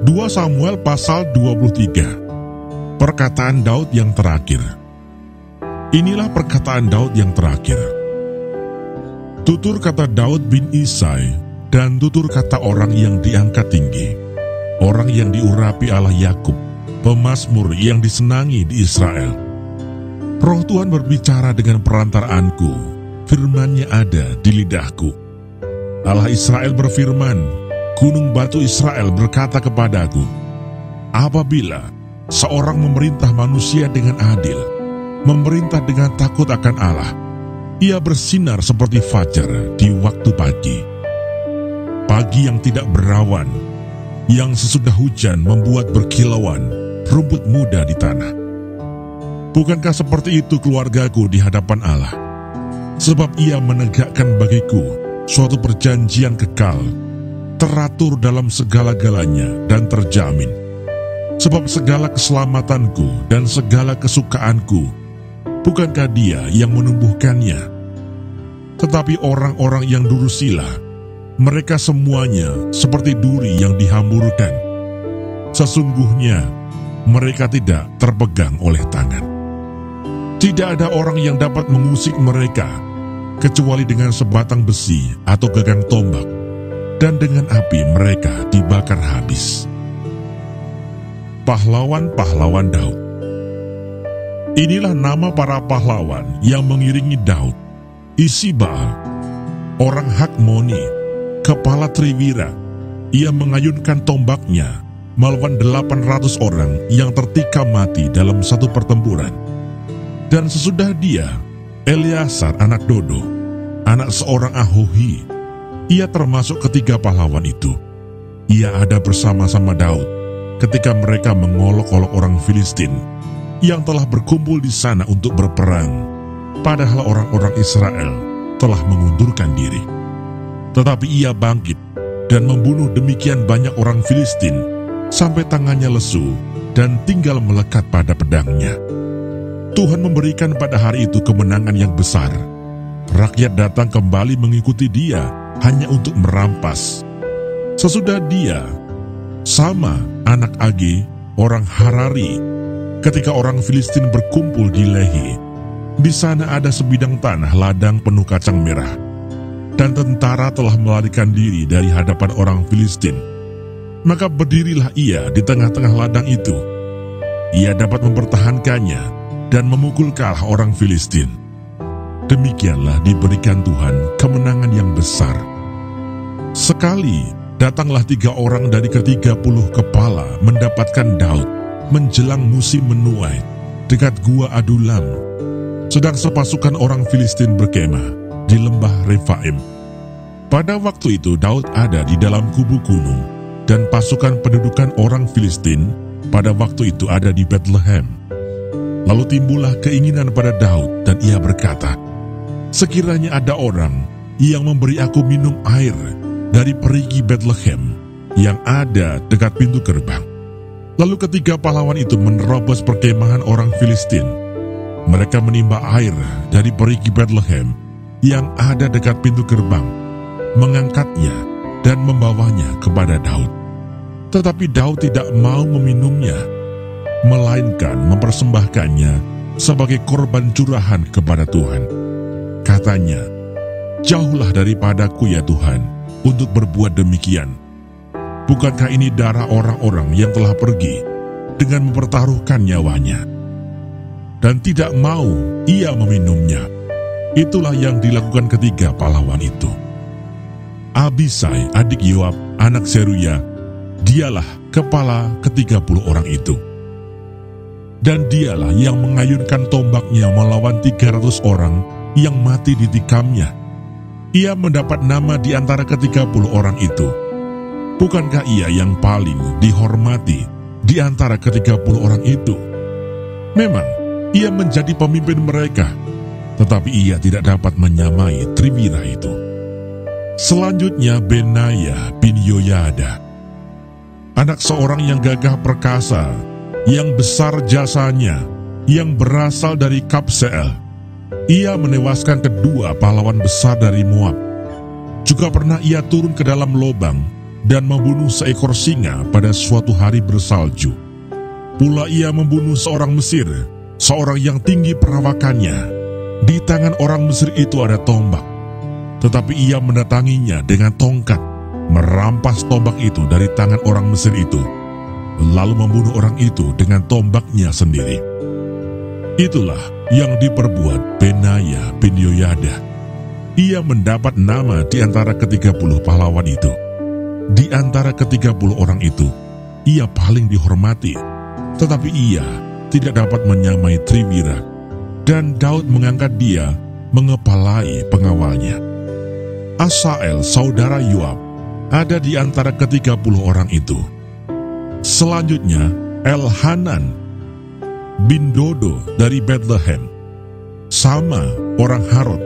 2 Samuel pasal 23. Perkataan Daud yang terakhir. Inilah perkataan Daud yang terakhir. Tutur kata Daud bin Isai dan tutur kata orang yang diangkat tinggi, orang yang diurapi Allah Yakub, pemazmur yang disenangi di Israel. Roh Tuhan berbicara dengan perantaraanku, firman-Nya ada di lidahku. Allah Israel berfirman, Gunung batu Israel berkata kepadaku, apabila seorang memerintah manusia dengan adil, memerintah dengan takut akan Allah, ia bersinar seperti fajar di waktu pagi. Pagi yang tidak berawan, yang sesudah hujan membuat berkilauan rumput muda di tanah. Bukankah seperti itu keluargaku di hadapan Allah? Sebab ia menegakkan bagiku suatu perjanjian kekal, teratur dalam segala-galanya dan terjamin. Sebab segala keselamatanku dan segala kesukaanku, bukankah Dia yang menumbuhkannya? Tetapi orang-orang yang durusila, mereka semuanya seperti duri yang dihamburkan. Sesungguhnya mereka tidak terpegang oleh tangan. Tidak ada orang yang dapat mengusik mereka, kecuali dengan sebatang besi atau gagang tombak, dan dengan api mereka dibakar habis. Pahlawan-pahlawan Daud. Inilah nama para pahlawan yang mengiringi Daud: Isibal, orang Hakmoni, kepala Triwira. Ia mengayunkan tombaknya melawan 800 orang yang tertikam mati dalam satu pertempuran. Dan sesudah dia, Eleasar anak Dodo, anak seorang Ahohi. Ia termasuk ketiga pahlawan itu. Ia ada bersama-sama Daud ketika mereka mengolok-olok orang Filistin yang telah berkumpul di sana untuk berperang, padahal orang-orang Israel telah mengundurkan diri. Tetapi ia bangkit dan membunuh demikian banyak orang Filistin sampai tangannya lesu dan tinggal melekat pada pedangnya. Tuhan memberikan pada hari itu kemenangan yang besar. Rakyat datang kembali mengikuti dia hanya untuk merampas. Sesudah dia, Sama anak Age, orang Harari, ketika orang Filistin berkumpul di Lehi, di sana ada sebidang tanah ladang penuh kacang merah, dan tentara telah melarikan diri dari hadapan orang Filistin. Maka berdirilah ia di tengah-tengah ladang itu. Ia dapat mempertahankannya dan memukul kalah orang Filistin. Demikianlah diberikan Tuhan kemenangan yang besar. Sekali datanglah 3 orang dari ke-30 kepala mendapatkan Daud menjelang musim menuai dekat gua Adulam, sedang sepasukan orang Filistin berkemah di lembah Refaim. Pada waktu itu Daud ada di dalam kubu gunung, dan pasukan pendudukan orang Filistin pada waktu itu ada di Bethlehem. Lalu timbullah keinginan pada Daud, dan ia berkata, sekiranya ada orang yang memberi aku minum air dari perigi Bethlehem yang ada dekat pintu gerbang. Lalu ketiga pahlawan itu menerobos perkemahan orang Filistin. Mereka menimba air dari perigi Bethlehem yang ada dekat pintu gerbang, mengangkatnya dan membawanya kepada Daud. Tetapi Daud tidak mau meminumnya, melainkan mempersembahkannya sebagai korban curahan kepada Tuhan. Katanya, jauhlah daripadaku ya Tuhan untuk berbuat demikian. Bukankah ini darah orang-orang yang telah pergi dengan mempertaruhkan nyawanya? Dan tidak mau ia meminumnya. Itulah yang dilakukan ketiga pahlawan itu. Abisai, adik Yoab, anak Seruya, dialah kepala ke-30 orang itu. Dan dialah yang mengayunkan tombaknya melawan 300 orang yang mati ditikamnya. Ia mendapat nama di antara ke-30 orang itu. Bukankah ia yang paling dihormati di antara ke-30 orang itu? Memang, ia menjadi pemimpin mereka, tetapi ia tidak dapat menyamai Triwira itu. Selanjutnya Benaya bin Yoyada, anak seorang yang gagah perkasa, yang besar jasanya, yang berasal dari Kabseel. Ia menewaskan kedua pahlawan besar dari Moab. Juga pernah ia turun ke dalam lobang dan membunuh seekor singa pada suatu hari bersalju. Pula ia membunuh seorang Mesir, seorang yang tinggi perawakannya. Di tangan orang Mesir itu ada tombak, tetapi ia mendatanginya dengan tongkat, merampas tombak itu dari tangan orang Mesir itu, lalu membunuh orang itu dengan tombaknya sendiri. Itulah yang diperbuat Benaya bin Yoyada. Ia mendapat nama di antara ke-30 pahlawan itu. Di antara ke-30 orang itu, ia paling dihormati, tetapi ia tidak dapat menyamai Triwira, dan Daud mengangkat dia mengepalai pengawalnya. Asael, saudara Yoab, ada di antara ke-30 orang itu. Selanjutnya, Elhanan bin Dodo dari Bethlehem, Sama orang Harod,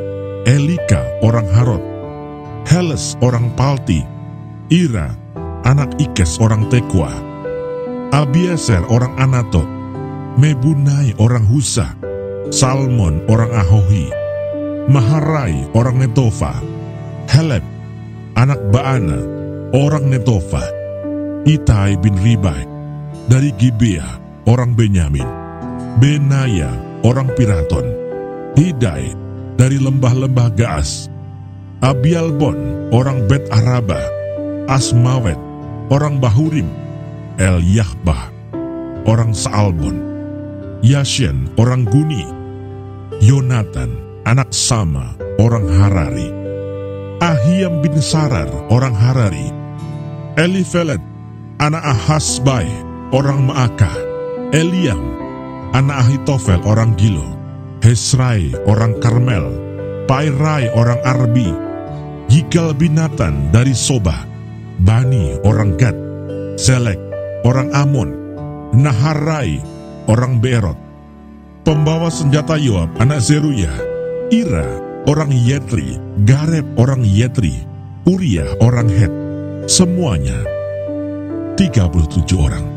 Elika orang Harod, Heles orang Palti, Ira anak Ikes orang Tekwa, Abieser orang Anatot, Mebunai orang Husa, Salmon orang Ahohi, Maharai orang Netofa, Heleb anak Baana orang Netofa, Itai bin Ribai dari Gibea orang Benyamin, Benaya orang Piraton, Hidai dari lembah-lembah Gaas, Abialbon orang Bet Araba, Asmawet orang Bahurim, El-Yahbah orang Saalbon, Yashen orang Guni, Yonatan anak Sama orang Harari, Ahiam bin Sarar orang Harari, Elifelet anak Ahasbai orang Maakah, Eliam anak Ahitofel orang Gilo, Hesrai orang Karmel, Pairai orang Arbi, Yigal bin Natan dari Soba, Bani orang Gad, Selek orang Amon, Naharai orang Beerot. Pembawa senjata Yoab anak Zeruya, Ira orang Yetri, Gareb orang Yetri, Uriah orang Het, semuanya 37 orang.